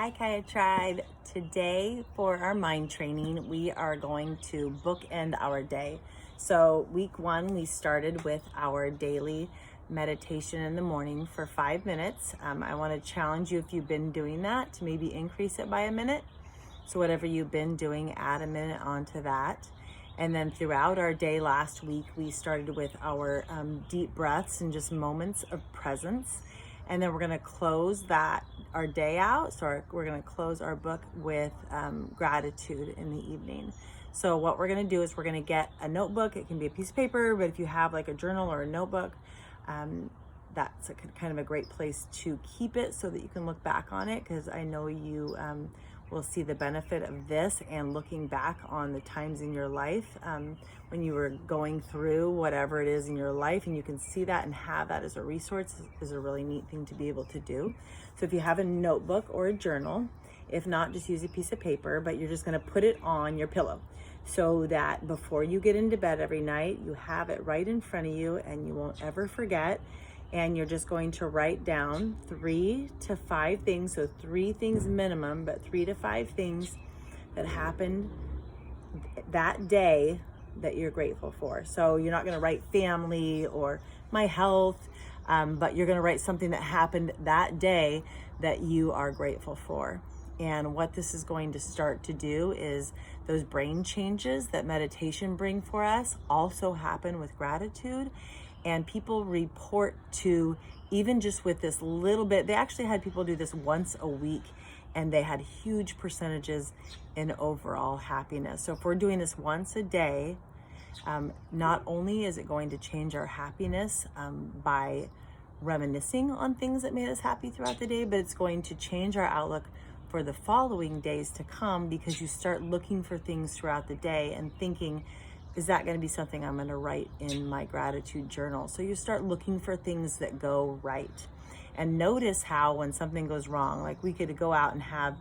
Hi, Kaya Tribe. Today, for our mind training, we are going to bookend our day. So, week one, we started with our daily meditation in the morning for 5 minutes. I want to challenge you, if you've been doing that, to maybe increase it by a minute. So, whatever you've been doing, add a minute onto that. And then throughout our day last week, we started with our deep breaths and just moments of presence. And then we're going to close our day out. So we're going to close our book with gratitude in the evening. So what we're going to do is we're going to get a notebook. It can be a piece of paper, but if you have like a journal or a notebook, that's kind of a great place to keep it so that you can look back on it, because I know you will see the benefit of this and looking back on the times in your life when you were going through whatever it is in your life, and you can see that and have that as a resource is a really neat thing to be able to do. So if you have a notebook or a journal, if not, just use a piece of paper, but you're just going to put it on your pillow so that before you get into bed every night, you have it right in front of you and you won't ever forget. And you're just going to write down 3 to 5 things, so 3 things minimum, but 3 to 5 things that happened that day that you're grateful for. So you're not going to write family or my health, but you're going to write something that happened that day that you are grateful for. And what this is going to start to do is those brain changes that meditation bring for us also happen with gratitude. And people report to, even just with this little bit, they actually had people do this once a week and they had huge percentages in overall happiness. So if we're doing this once a day, not only is it going to change our happiness by reminiscing on things that made us happy throughout the day, but it's going to change our outlook for the following days to come, because you start looking for things throughout the day and thinking, is that going to be something I'm going to write in my gratitude journal? So you start looking for things that go right. And notice how when something goes wrong, like we could go out and have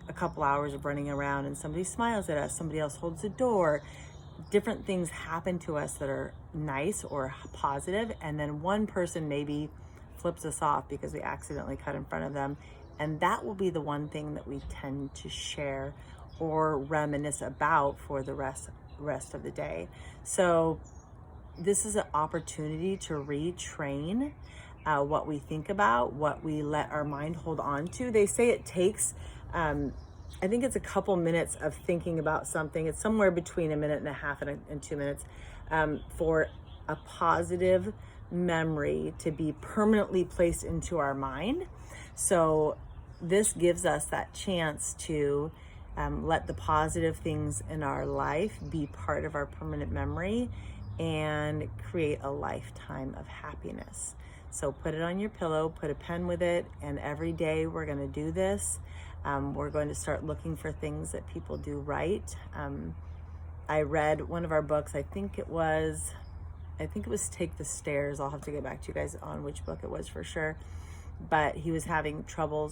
a couple hours of running around and somebody smiles at us, somebody else holds the door, different things happen to us that are nice or positive, and then one person maybe flips us off because we accidentally cut in front of them. And that will be the one thing that we tend to share or reminisce about for the rest of the day. So this is an opportunity to retrain what we think about, what we let our mind hold on to. They say it takes, I think it's a couple minutes of thinking about something. It's somewhere between a minute and a half and 2 minutes for a positive memory to be permanently placed into our mind. So this gives us that chance to let the positive things in our life be part of our permanent memory and create a lifetime of happiness. So put it on your pillow, put a pen with it, and every day we're going to do this. We're going to start looking for things that people do right. I read one of our books, I think it was Take the Stairs. I'll have to get back to you guys on which book it was for sure. But he was having trouble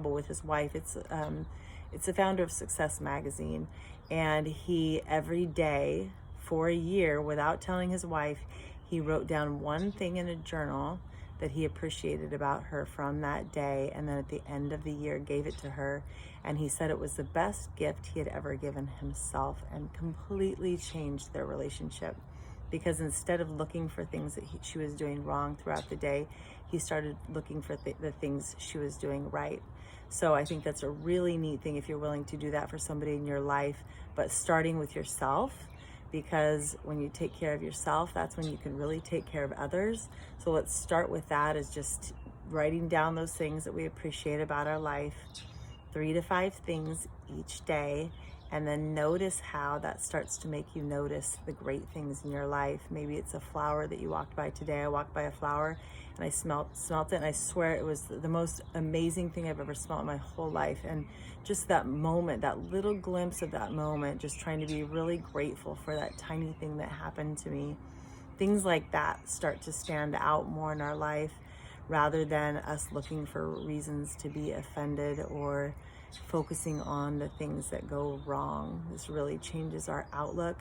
with his wife. It's the founder of Success Magazine, and he every day for a year, without telling his wife, he wrote down one thing in a journal that he appreciated about her from that day, and then at the end of the year gave it to her. And he said it was the best gift he had ever given himself, and completely changed their relationship. Because instead of looking for things that she was doing wrong throughout the day, he started looking for the things she was doing right. So I think that's a really neat thing if you're willing to do that for somebody in your life, but starting with yourself, because when you take care of yourself, that's when you can really take care of others. So let's start with that, is just writing down those things that we appreciate about our life, 3 to 5 things each day. And then notice how that starts to make you notice the great things in your life. Maybe it's a flower that you walked by today. I walked by a flower and I smelt it, and I swear it was the most amazing thing I've ever smelled in my whole life. And just that moment, that little glimpse of that moment, just trying to be really grateful for that tiny thing that happened to me. Things like that start to stand out more in our life, rather than us looking for reasons to be offended or focusing on the things that go wrong. This really changes our outlook,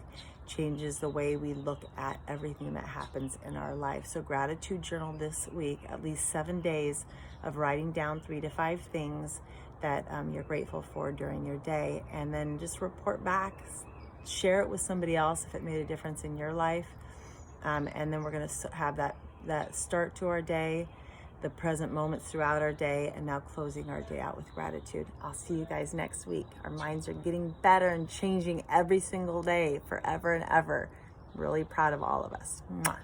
changes the way we look at everything that happens in our life. So gratitude journal this week, at least 7 days of writing down 3 to 5 things that you're grateful for during your day, and then just report back, share it with somebody else if it made a difference in your life. And then we're going to have that start to our day, the present moments throughout our day, and now closing our day out with gratitude. I'll see you guys next week. Our minds are getting better and changing every single day, forever and ever. Really proud of all of us. Mwah.